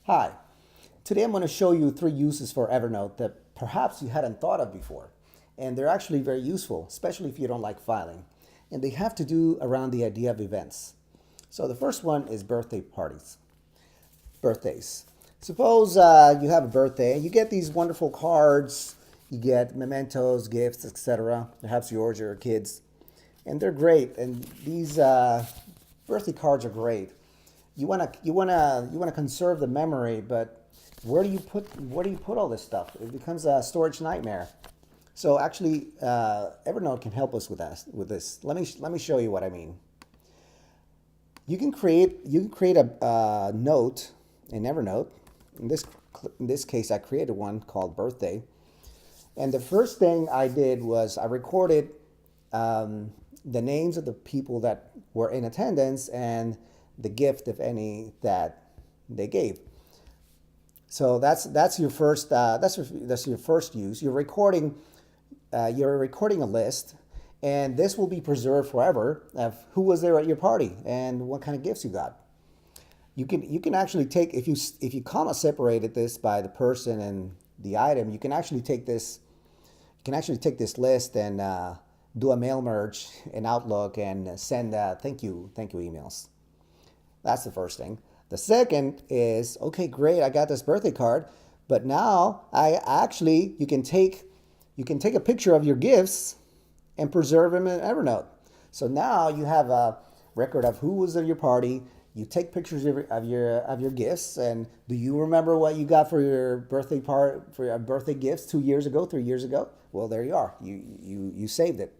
Hi, today I'm going to show you 3 uses for Evernote that perhaps you hadn't thought of before. And they're actually very useful, especially if you don't like filing. And they have to do around the idea of events. So the first one is birthday parties. Birthdays. Suppose you have a birthday and you get these wonderful cards, you get mementos, gifts, etc. Perhaps yours or your kids. And they're great. And these birthday cards are great. You wanna conserve the memory, but where do you put all this stuff? It becomes a storage nightmare. So actually, Evernote can help us with that. With this, let me show you what I mean. You can create a note in Evernote. In this case, I created one called birthday. And the first thing I did was I recorded the names of the people that were in attendance and the gift, if any, that they gave. So that's your first that's your first use. You're recording a list, and this will be preserved forever of who was there at your party and what kind of gifts you got. You can actually take, if you comma separated this by the person and the item, you can actually take this list and do a mail merge in Outlook and send thank you emails. That's the first thing. The second is, okay, great, I got this birthday card, but now you can take a picture of your gifts and preserve them in Evernote. So now you have a record of who was at your party. You take pictures of your gifts, and do you remember what you got for your birthday gifts 2 years ago, 3 years ago? Well, there you are. You saved it.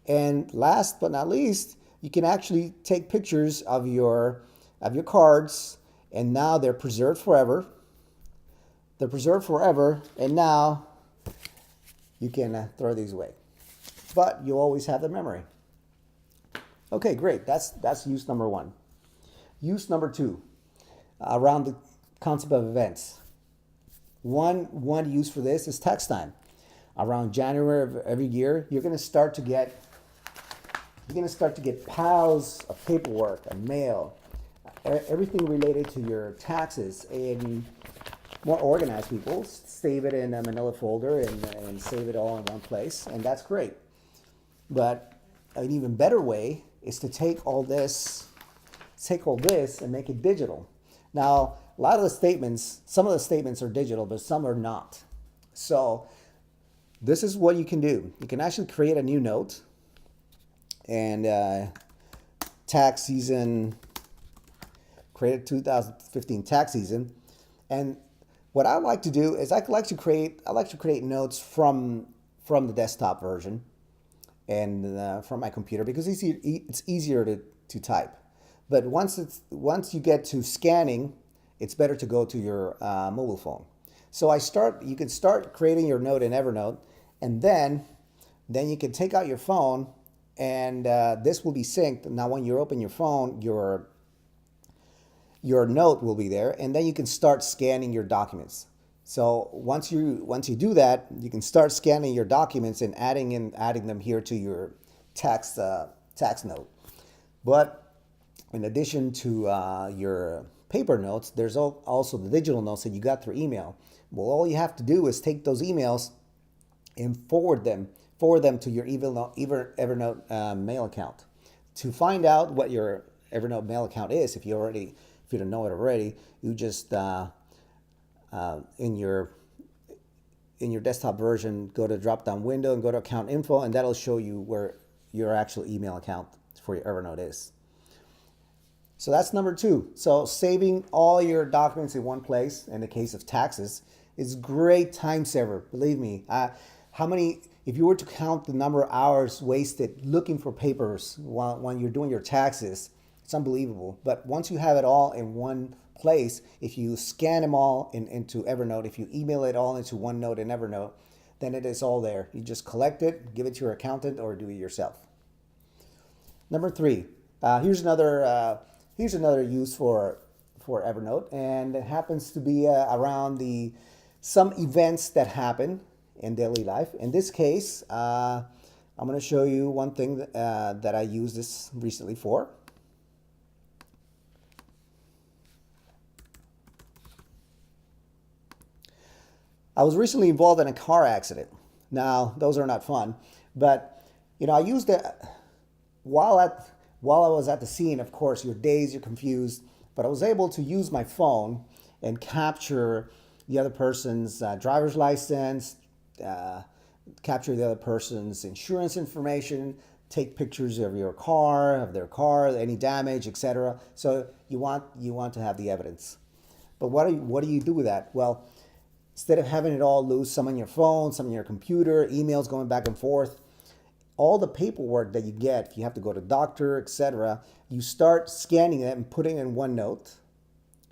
And last but not least, you can actually take pictures of your cards, and now they're preserved forever. They're preserved forever, and now you can throw these away. But you always have the memory. Okay, great. That's use number one. Use number two, around the concept of events. One use for this is tax time. Around January of every year, you're going to start to get piles of paperwork and mail, everything related to your taxes. And more organized people save it in a manila folder and save it all in one place, and that's great. But an even better way is to take all this and make it digital. Now, some of the statements are digital, but some are not. So this is what you can do. You can actually create a new note, and tax season, create a 2015 tax season. And what I like to do is I like to create notes from the desktop version and from my computer, because it's easier to type. But once you get to scanning, it's better to go to your mobile phone. So you can start creating your note in Evernote, and then you can take out your phone, and this will be synced. Now, when you open your phone, your note will be there, and then you can start scanning your documents. So once you do that, you can start scanning your documents and adding them here to your tax note. But in addition to your paper notes, there's also the digital notes that you got through email. Well, all you have to do is take those emails and forward them to your Evernote mail account. To find out what your Evernote mail account is, if you don't know it already, you just in your desktop version, go to drop down window and go to account info, and that'll show you where your actual email account for your Evernote is. So that's number two. So saving all your documents in one place in the case of taxes is great time saver. Believe me. If you were to count the number of hours wasted looking for papers when you're doing your taxes, it's unbelievable. But once you have it all in one place, if you scan them all into Evernote, if you email it all into one note in Evernote, then it is all there. You just collect it, give it to your accountant, or do it yourself. Number three, here's another use for Evernote, and it happens to be around some events that happen in daily life. In this case, I'm going to show you one thing that I used this recently for. I was recently involved in a car accident. Now, those are not fun, but I used it while at while I was at the scene. Of course, you're dazed, you're confused, but I was able to use my phone and capture the other person's driver's license, uh, capture the other person's insurance information, take pictures of your car, of their car, any damage, etc. So you want to have the evidence. But what do you do with that? Well, instead of having it all loose, some on your phone, some on your computer, emails going back and forth, all the paperwork that you get, if you have to go to doctor, etc., you start scanning it and putting it in OneNote.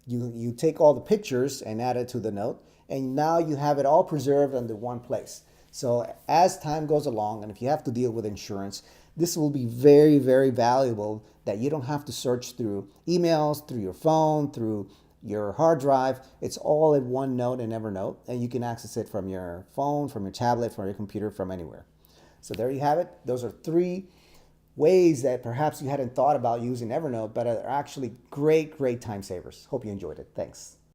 You take all the pictures and add it to the note, and now you have it all preserved under one place. So as time goes along, and if you have to deal with insurance, this will be very, very valuable that you don't have to search through emails, through your phone, through your hard drive. It's all in OneNote and Evernote, and you can access it from your phone, from your tablet, from your computer, from anywhere. So there you have it. Those are three ways that perhaps you hadn't thought about using Evernote, but are actually great, great time savers. Hope you enjoyed it. Thanks.